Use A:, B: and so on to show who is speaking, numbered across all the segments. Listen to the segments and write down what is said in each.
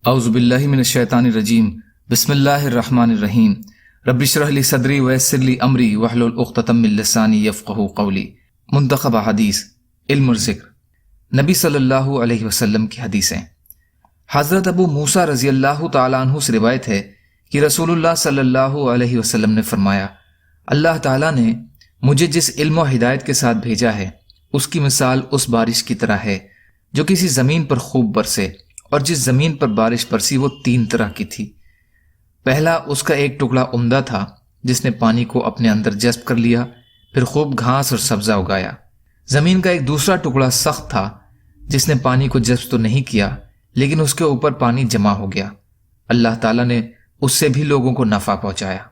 A: اعوذ باللہ من الشیطان الرجیم بسم اللہ الرحمن الرحیم رب اشرح لی صدری ویسر لی امری واحلل عقدۃ من لسانی یفقہوا قولی۔ منتخب احادیث علم اور ذکر نبی صلی اللہ علیہ وسلم کی حدیثیں۔ حضرت ابو موسیٰ رضی اللہ تعالیٰ عنہ سے روایت ہے کہ رسول اللہ صلی اللہ علیہ وسلم نے فرمایا، اللہ تعالیٰ نے مجھے جس علم و ہدایت کے ساتھ بھیجا ہے اس کی مثال اس بارش کی طرح ہے جو کسی زمین پر خوب برسے، اور جس زمین پر بارش برسی وہ 3 طرح کی تھی۔ پہلا، اس کا ایک ٹکڑا عمدہ تھا جس نے پانی کو اپنے اندر جذب کر لیا، پھر خوب گھاس اور سبزہ اگایا۔ زمین کا ایک دوسرا ٹکڑا سخت تھا جس نے پانی کو جذب تو نہیں کیا لیکن اس کے اوپر پانی جمع ہو گیا۔ اللہ تعالیٰ نے اس سے بھی لوگوں کو نفع پہنچایا،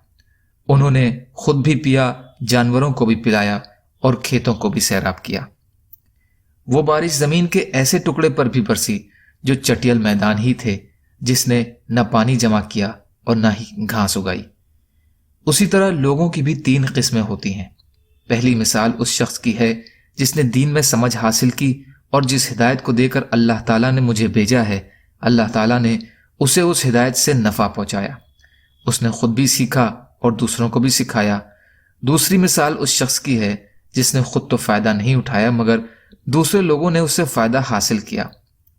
A: انہوں نے خود بھی پیا، جانوروں کو بھی پلایا اور کھیتوں کو بھی سیراب کیا۔ وہ بارش زمین کے ایسے ٹکڑے پر بھی برسی جو چٹیل میدان ہی تھے، جس نے نہ پانی جمع کیا اور نہ ہی گھاس اگائی۔ اسی طرح لوگوں کی بھی 3 قسمیں ہوتی ہیں۔ پہلی مثال اس شخص کی ہے جس نے دین میں سمجھ حاصل کی اور جس ہدایت کو دے کر اللہ تعالیٰ نے مجھے بھیجا ہے، اللہ تعالیٰ نے اسے اس ہدایت سے نفع پہنچایا، اس نے خود بھی سیکھا اور دوسروں کو بھی سکھایا۔ دوسری مثال اس شخص کی ہے جس نے خود تو فائدہ نہیں اٹھایا مگر دوسرے لوگوں نے اس سے فائدہ حاصل کیا۔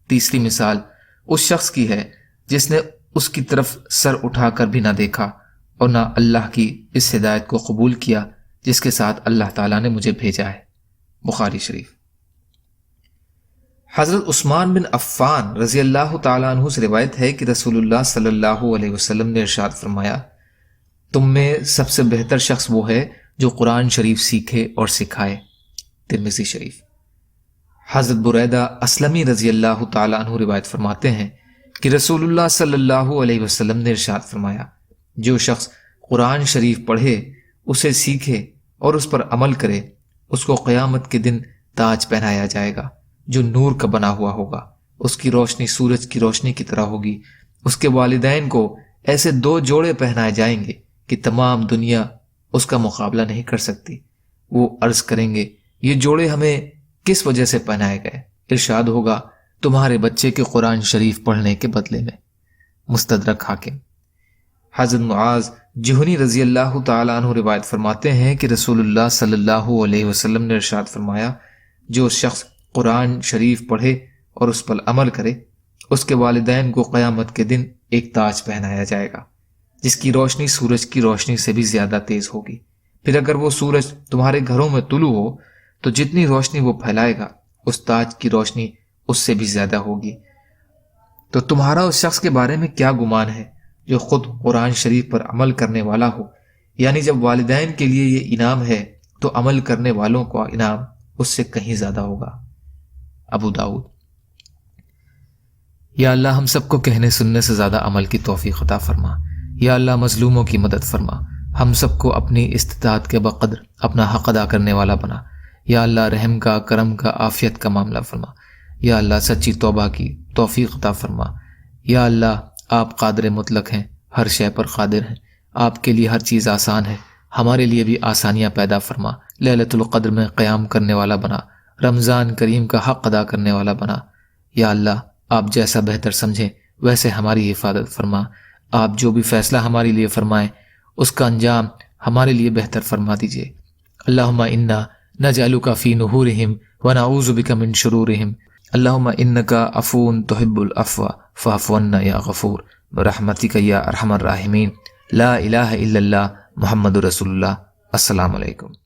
A: تیسری مثال اس شخص کی ہے جس نے اس کی طرف سر اٹھا کر بھی نہ دیکھا اور نہ اللہ کی اس ہدایت کو قبول کیا جس کے ساتھ اللہ تعالیٰ نے مجھے بھیجا ہے۔ بخاری شریف۔ حضرت عثمان بن عفان رضی اللہ تعالیٰ عنہ سے روایت ہے کہ رسول اللہ صلی اللہ علیہ وسلم نے ارشاد فرمایا، تم میں سب سے بہتر شخص وہ ہے جو قرآن شریف سیکھے اور سکھائے۔ ترمذی شریف۔ حضرت بریدہ اسلمی رضی اللہ تعالیٰ عنہ روایت فرماتے ہیں کہ رسول اللہ صلی اللہ علیہ وسلم نے ارشاد فرمایا، جو شخص قرآن شریف پڑھے، اسے سیکھے اور اس پر عمل کرے، اس کو قیامت کے دن تاج پہنایا جائے گا جو نور کا بنا ہوا ہوگا، اس کی روشنی سورج کی روشنی کی طرح ہوگی۔ اس کے والدین کو ایسے 2 جوڑے پہنائے جائیں گے کہ تمام دنیا اس کا مقابلہ نہیں کر سکتی۔ وہ عرض کریں گے، یہ جوڑے ہمیں کس وجہ سے پہنائے گئے؟ ارشاد ہوگا، تمہارے بچے کے قرآن شریف پڑھنے کے بدلے میں۔ مستدرک حاکم۔ حضرت معاذ جہنی رضی اللہ تعالیٰ عنہ روایت فرماتے ہیں کہ رسول اللہ صلی اللہ علیہ وسلم نے ارشاد فرمایا، جو شخص قرآن شریف پڑھے اور اس پر عمل کرے، اس کے والدین کو قیامت کے دن ایک تاج پہنایا جائے گا جس کی روشنی سورج کی روشنی سے بھی زیادہ تیز ہوگی۔ پھر اگر وہ سورج تمہارے گھروں میں طلوع ہو تو جتنی روشنی وہ پھیلائے گا اس تاج کی روشنی اس سے بھی زیادہ ہوگی۔ تو تمہارا اس شخص کے بارے میں کیا گمان ہے جو خود قرآن شریف پر عمل کرنے والا ہو؟ یعنی جب والدین کے لیے یہ انعام ہے تو عمل کرنے والوں کا انعام اس سے کہیں زیادہ ہوگا۔ ابو داؤد۔ یا اللہ ہم سب کو کہنے سننے سے زیادہ عمل کی توفیق عطا فرما۔ یا اللہ مظلوموں کی مدد فرما، ہم سب کو اپنی استطاعت کے بقدر اپنا حق ادا کرنے والا بنا۔ یا اللہ رحم کا، کرم کا، عافیت کا معاملہ فرما۔ یا اللہ سچی توبہ کی توفیق عطا فرما۔ یا اللہ آپ قادر مطلق ہیں، ہر شے پر قادر ہیں، آپ کے لیے ہر چیز آسان ہے، ہمارے لیے بھی آسانیاں پیدا فرما۔ لیلۃ القدر میں قیام کرنے والا بنا، رمضان کریم کا حق ادا کرنے والا بنا۔ یا اللہ آپ جیسا بہتر سمجھیں ویسے ہماری حفاظت فرما، آپ جو بھی فیصلہ ہمارے لیے فرمائیں اس کا انجام ہمارے لیے بہتر فرما دیجیے۔ اللہم انا نجعلک فی نحورہم ونعوذ بک من شرورہم، اللہم انک عفو تحب العفو فاعف عنا یا غفور برحمتک یا ارحم الراحمین۔ لا الہ الا اللہ محمد رسول اللہ۔ السلام علیکم۔